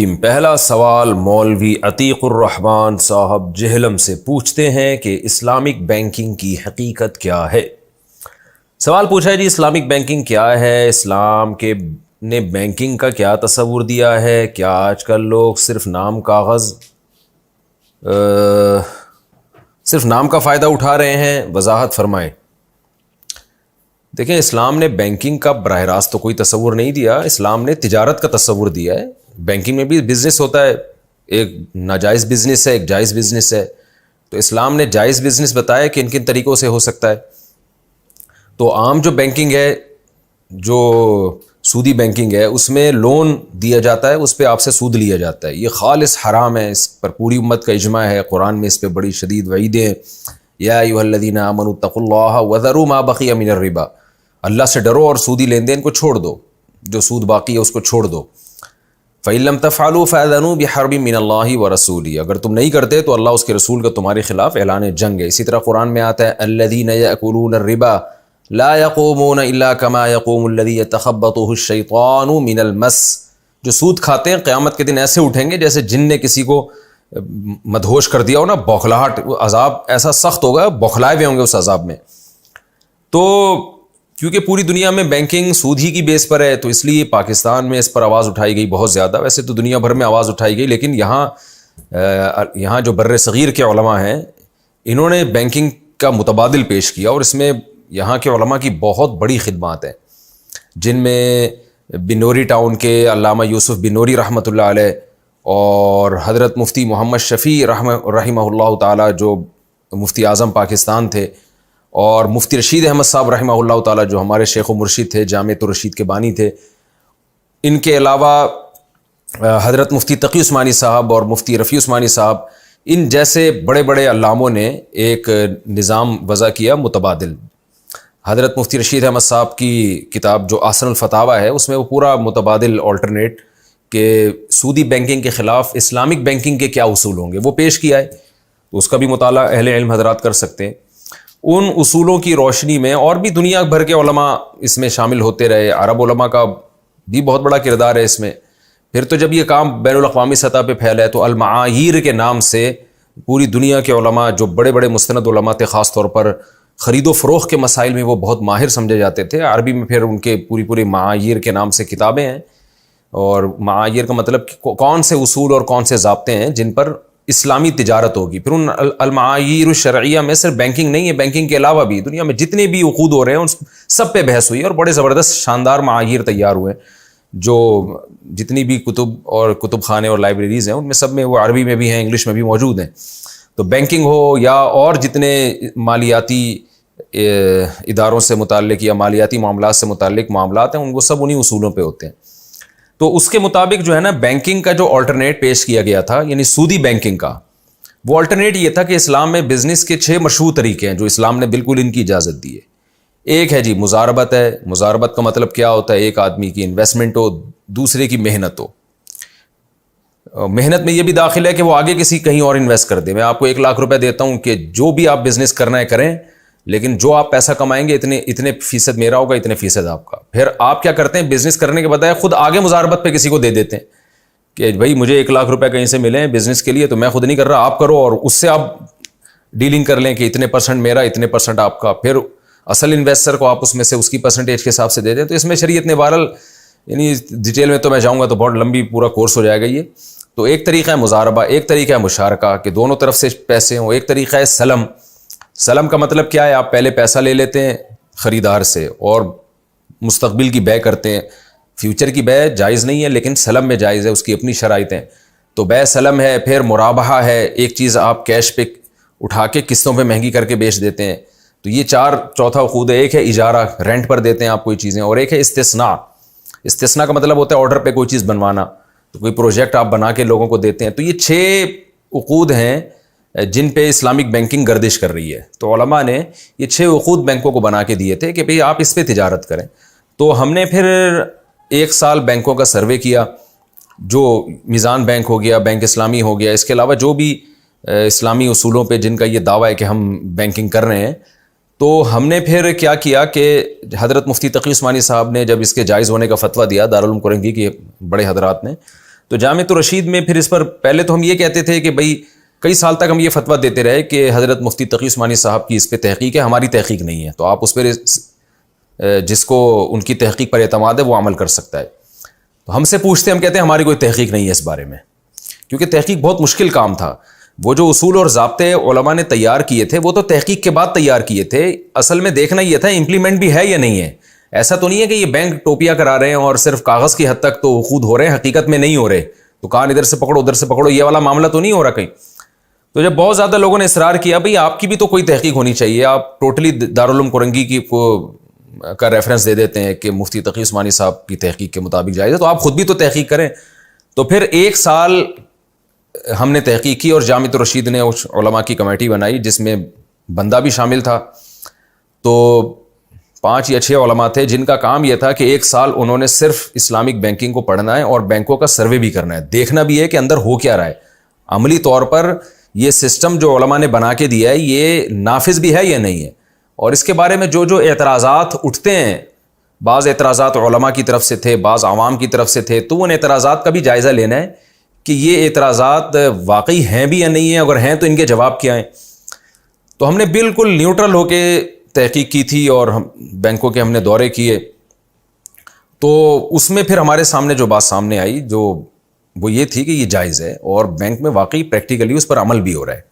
پہلا سوال مولوی عتیق الرحمان صاحب جہلم سے پوچھتے ہیں کہ اسلامک بینکنگ کی حقیقت کیا ہے۔ سوال پوچھا ہے جی اسلامک بینکنگ کیا ہے، اسلام کے نے بینکنگ کا کیا تصور دیا ہے، کیا آج کل لوگ صرف نام کا فائدہ اٹھا رہے ہیں، وضاحت فرمائیں۔ دیکھیں اسلام نے بینکنگ کا براہ راست تو کوئی تصور نہیں دیا، اسلام نے تجارت کا تصور دیا ہے۔ بینکنگ میں بھی بزنس ہوتا ہے، ایک ناجائز بزنس ہے، ایک جائز بزنس ہے، تو اسلام نے جائز بزنس بتایا کہ کن طریقوں سے ہو سکتا ہے۔ تو عام جو بینکنگ ہے، جو سودی بینکنگ ہے، اس میں لون دیا جاتا ہے، اس پہ آپ سے سود لیا جاتا ہے، یہ خالص حرام ہے، اس پر پوری امت کا اجماع ہے، قرآن میں اس پہ بڑی شدید وعیدیں ہیں۔ یا ایھا الذین آمنوا اتقوا اللہ وذروا ما بقی من الربا، اللہ سے ڈرو اور سودی لین دین کو چھوڑ دو، جو سود باقی ہے اس کو چھوڑ دو۔ فَإِن لَمْ تَفْعَلُوا فَأَذَنُوا بِحَرْبٍ مِّنَ اللَّهِ وَرَسُولِهِ، اگر تم نہیں کرتے تو اللہ اس کے رسول کا تمہارے خلاف اعلان جنگ ہے۔ اسی طرح قرآن میں آتا ہے الَّذِينَ يَأْكُلُونَ الرِّبَا لَا يَقُومُونَ إِلَّا كَمَا يَقُومُ الَّذِي يَتَخَبَّطُهُ الشَّيْطَانُ مِنَ الْمَسِّ، جو سود کھاتے ہیں قیامت کے دن ایسے اٹھیں گے جیسے جن نے کسی کو مدہوش کر دیا ہو نا، بوکھلاہٹ، عذاب ایسا سخت ہوگا، بوکھلائے ہوئے ہوں گے اس عذاب میں۔ تو کیونکہ پوری دنیا میں بینکنگ سود ہی کی بیس پر ہے، تو اس لیے پاکستان میں اس پر آواز اٹھائی گئی بہت زیادہ، ویسے تو دنیا بھر میں آواز اٹھائی گئی، لیکن یہاں جو بر صغیر کے علماء ہیں انہوں نے بینکنگ کا متبادل پیش کیا، اور اس میں یہاں کے علماء کی بہت بڑی خدمات ہیں، جن میں بنوری ٹاؤن کے علامہ یوسف بنوری رحمۃ اللہ علیہ، اور حضرت مفتی محمد شفیع رحمہ اللہ تعالی جو مفتی اعظم پاکستان تھے، اور مفتی رشید احمد صاحب رحمہ اللہ تعالی جو ہمارے شیخ و مرشد تھے، جامعۃ الرشید کے بانی تھے۔ ان کے علاوہ حضرت مفتی تقی عثمانی صاحب اور مفتی رفیع عثمانی صاحب، ان جیسے بڑے بڑے علاموں نے ایک نظام وضع کیا متبادل۔ حضرت مفتی رشید احمد صاحب کی کتاب جو احسن الفتاوی ہے، اس میں وہ پورا متبادل آلٹرنیٹ کہ سودی بینکنگ کے خلاف اسلامک بینکنگ کے کیا اصول ہوں گے وہ پیش کیا ہے، تو اس کا بھی مطالعہ اہل علم حضرات کر سکتے ہیں۔ ان اصولوں کی روشنی میں اور بھی دنیا بھر کے علماء اس میں شامل ہوتے رہے، عرب علماء کا بھی بہت بڑا کردار ہے اس میں۔ پھر تو جب یہ کام بین الاقوامی سطح پہ پھیلا ہے تو المعایر کے نام سے پوری دنیا کے علماء جو بڑے بڑے مستند علماء تھے، خاص طور پر خرید و فروخت کے مسائل میں وہ بہت ماہر سمجھے جاتے تھے، عربی میں پھر ان کے پوری معایر کے نام سے کتابیں ہیں، اور معایر کا مطلب کون سے اصول اور کون سے ضابطے ہیں جن پر اسلامی تجارت ہوگی۔ پھر ان المعایر الشرعیہ میں صرف بینکنگ نہیں ہے، بینکنگ کے علاوہ بھی دنیا میں جتنے بھی عقود ہو رہے ہیں ان سب پہ بحث ہوئی ہے، اور بڑے زبردست شاندار معایر تیار ہوئے، جو جتنی بھی کتب اور کتب خانے اور لائبریریز ہیں ان میں سب میں وہ عربی میں بھی ہیں، انگلش میں بھی موجود ہیں۔ تو بینکنگ ہو یا اور جتنے مالیاتی اداروں سے متعلق یا مالیاتی معاملات سے متعلق معاملات ہیں، ان وہ سب انہی اصولوں پہ ہوتے ہیں۔ تو اس کے مطابق جو ہے نا، بینکنگ کا جو آلٹرنیٹ پیش کیا گیا تھا، یعنی سودی بینکنگ کا، وہ آلٹرنیٹ یہ تھا کہ اسلام میں بزنس کے 6 مشروع طریقے ہیں جو اسلام نے بالکل ان کی اجازت دی ہے۔ ایک ہے جی مضاربت ہے۔ مضاربت کا مطلب کیا ہوتا ہے؟ ایک آدمی کی انویسٹمنٹ ہو، دوسرے کی محنت ہو۔ محنت میں یہ بھی داخل ہے کہ وہ آگے کسی کہیں اور انویسٹ کر دے۔ میں آپ کو 1 لاکھ روپے دیتا ہوں کہ جو بھی آپ بزنس کرنا ہے کریں، لیکن جو آپ پیسہ کمائیں گے اتنے فیصد میرا ہوگا، اتنے فیصد آپ کا۔ پھر آپ کیا کرتے ہیں؟ بزنس کرنے کے بجائے خود آگے مضاربت پہ کسی کو دے دیتے ہیں کہ بھائی مجھے 1 لاکھ روپے کہیں سے ملے ہیں بزنس کے لیے، تو میں خود نہیں کر رہا، آپ کرو، اور اس سے آپ ڈیلنگ کر لیں کہ اتنے % میرا، اتنے % آپ کا۔ پھر اصل انویسٹر کو آپ اس میں سے اس کی پرسنٹیج کے حساب سے دے دیں۔ تو اس میں شریعت نے بہرحال، یعنی ڈیٹیل میں تو میں جاؤں گا تو بہت لمبی پورا کورس ہو جائے گا یہ۔ تو ایک طریقہ ہے مضاربہ، ایک طریقہ ہے مشارکہ کہ دونوں طرف سے پیسے ہوں، ایک طریقہ ہے سلم۔ سلم کا مطلب کیا ہے؟ آپ پہلے پیسہ لے لیتے ہیں خریدار سے اور مستقبل کی بے کرتے ہیں۔ فیوچر کی بے جائز نہیں ہے، لیکن سلم میں جائز ہے، اس کی اپنی شرائط ہیں۔ تو بے سلم ہے، پھر مرابحہ ہے، ایک چیز آپ کیش پہ اٹھا کے قسطوں پہ مہنگی کر کے بیچ دیتے ہیں۔ تو یہ چوتھا عقود ہے۔ ایک ہے اجارہ، رینٹ پر دیتے ہیں آپ کوئی چیزیں، اور ایک ہے استثناء۔ استثناء کا مطلب ہوتا ہے آرڈر پہ کوئی چیز بنوانا، تو کوئی پروجیکٹ آپ بنا کے لوگوں کو دیتے ہیں۔ تو یہ 6 عقود ہیں جن پہ اسلامک بینکنگ گردش کر رہی ہے۔ تو علماء نے یہ 6 عقود بینکوں کو بنا کے دیے تھے کہ بھئی آپ اس پہ تجارت کریں۔ تو ہم نے پھر 1 سال بینکوں کا سروے کیا، جو میزان بینک ہو گیا، بینک اسلامی ہو گیا، اس کے علاوہ جو بھی اسلامی اصولوں پہ جن کا یہ دعویٰ ہے کہ ہم بینکنگ کر رہے ہیں۔ تو ہم نے پھر کیا کیا کہ حضرت مفتی تقی عثمانی صاحب نے جب اس کے جائز ہونے کا فتویٰ دیا، دارالعلوم کرنگی کے بڑے حضرات نے، تو جامعۃ الرشید میں پھر اس پر پہلے تو ہم یہ کہتے تھے کہ بھائی کئی سال تک ہم یہ فتویٰ دیتے رہے کہ حضرت مفتی تقی عثمانی صاحب کی اس پہ تحقیق ہے، ہماری تحقیق نہیں ہے، تو آپ اس پر جس کو ان کی تحقیق پر اعتماد ہے وہ عمل کر سکتا ہے۔ تو ہم سے پوچھتے، ہم کہتے ہیں ہماری کوئی تحقیق نہیں ہے اس بارے میں، کیونکہ تحقیق بہت مشکل کام تھا۔ وہ جو اصول اور ضابطے علماء نے تیار کیے تھے وہ تو تحقیق کے بعد تیار کیے تھے، اصل میں دیکھنا یہ تھا امپلیمنٹ بھی ہے یا نہیں ہے۔ ایسا تو نہیں ہے کہ یہ بینک ٹوپیاں کرا رہے ہیں اور صرف کاغذ کی حد تک تو عقود ہو رہے ہیں، حقیقت میں نہیں ہو رہے، دکان ادھر سے پکڑو ادھر سے پکڑو، یہ والا معاملہ تو نہیں ہو رہا کہیں۔ تو جب بہت زیادہ لوگوں نے اصرار کیا بھئی آپ کی بھی تو کوئی تحقیق ہونی چاہیے، آپ ٹوٹلی دارالعلوم کورنگی کی کا ریفرنس دے دیتے ہیں کہ مفتی تقی عثمانی صاحب کی تحقیق کے مطابق جائز ہے، تو آپ خود بھی تو تحقیق کریں۔ تو پھر 1 سال ہم نے تحقیق کی اور جامعۃ الرشید نے اس علماء کی کمیٹی بنائی جس میں بندہ بھی شامل تھا، تو 5 یا 6 علماء تھے جن کا کام یہ تھا کہ 1 سال انہوں نے صرف اسلامک بینکنگ کو پڑھنا ہے اور بینکوں کا سروے بھی کرنا ہے، دیکھنا بھی ہے کہ اندر ہو کیا رہا ہے، عملی طور پر یہ سسٹم جو علماء نے بنا کے دیا ہے یہ نافذ بھی ہے یا نہیں ہے، اور اس کے بارے میں جو اعتراضات اٹھتے ہیں، بعض اعتراضات علماء کی طرف سے تھے، بعض عوام کی طرف سے تھے، تو ان اعتراضات کا بھی جائزہ لینا ہے کہ یہ اعتراضات واقعی ہیں بھی یا نہیں ہیں، اگر ہیں تو ان کے جواب کیا ہیں۔ تو ہم نے بالکل نیوٹرل ہو کے تحقیق کی تھی اور بینکوں کے ہم نے دورے کیے، تو اس میں پھر ہمارے سامنے جو بات سامنے آئی جو وہ یہ تھی کہ یہ جائز ہے اور بینک میں واقعی پریکٹیکلی اس پر عمل بھی ہو رہا ہے۔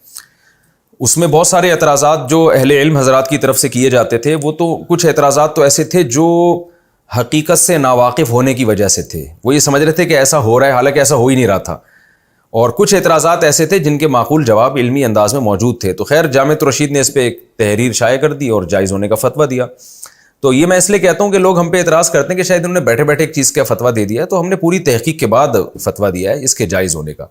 اس میں بہت سارے اعتراضات جو اہل علم حضرات کی طرف سے کیے جاتے تھے، وہ تو کچھ اعتراضات تو ایسے تھے جو حقیقت سے ناواقف ہونے کی وجہ سے تھے، وہ یہ سمجھ رہے تھے کہ ایسا ہو رہا ہے حالانکہ ایسا ہو ہی نہیں رہا تھا، اور کچھ اعتراضات ایسے تھے جن کے معقول جواب علمی انداز میں موجود تھے۔ تو خیر جامعۃ الرشید نے اس پہ ایک تحریر شائع کر دی اور جائز ہونے کا فتویٰ دیا۔ تو یہ میں اس لیے کہتا ہوں کہ لوگ ہم پہ اعتراض کرتے ہیں کہ شاید انہوں نے بیٹھے بیٹھے ایک چیز کا فتویٰ دے دیا ہے، تو ہم نے پوری تحقیق کے بعد فتویٰ دیا ہے اس کے جائز ہونے کا۔